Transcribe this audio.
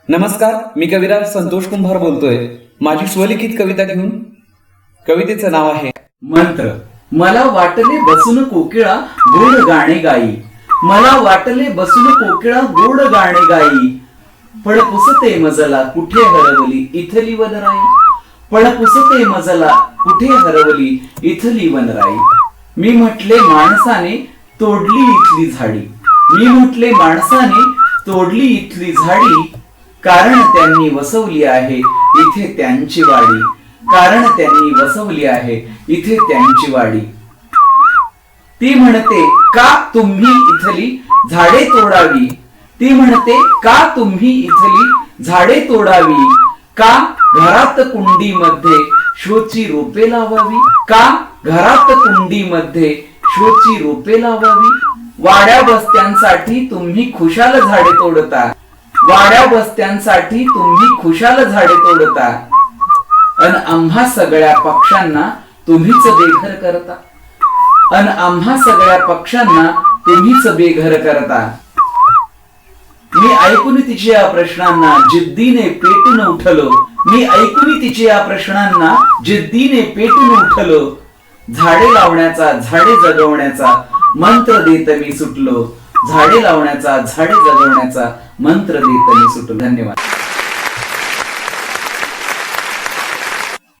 नमस्कार, मी कविराज संतोष कुंभार बोलतोय माझी स्वलिखित कविता घेऊन. कवितेचं नाव आहे मंत्र. मला वाटले बसून कोकिळा गोड गाणे गाई. मला वाटले बसून कोकिळा गोड गाणे गाई. पण पुसते मजला कुठे हरवली इथली वनराई. पण पुसते मजला कुठे हरवली इथली वनराई. मी म्हटले माणसाने तोडली इथली झाडी. मी म्हटले माणसाने तोडली इथली झाडी. कारण त्यांनी वसवली आहे इथे त्यांची वाडी. कारण त्यांनी वसवली आहे इथे त्यांची वाडी. ती म्हणते का तुम्ही इथली झाडे तोडावी. ती म्हणते का तुम्ही इथली झाडे तोडावी. का घरात कुंडीमध्ये शोची रोपे लावावी. का घरात कुंडीमध्ये शोची रोपे लावावी. वाड्या वस्त्यांसाठी तुम्ही खुशाल झाडे तोडता. वाड्या वस्त्यांसाठी तुम्ही खुशाल झाडे तोडता. अन आम्हा सगळ्या पक्षांना तुम्हीच बेघर करता. अन आम्हा सगळ्या पक्षांना तुम्हीच बेघर करता. मी ऐकून तिच्या प्रश्नांना जिद्दीने पेटून उठलो. मी ऐकून तिच्या प्रश्नांना जिद्दीने पेटून उठलो. झाडे लावण्याचा झाडे जगवण्याचा मंत्र देत मी सुटलो. झाडे लावण्याचा झाडे जगवण्याचा मंत्र देत मी सुटलो. धन्यवाद.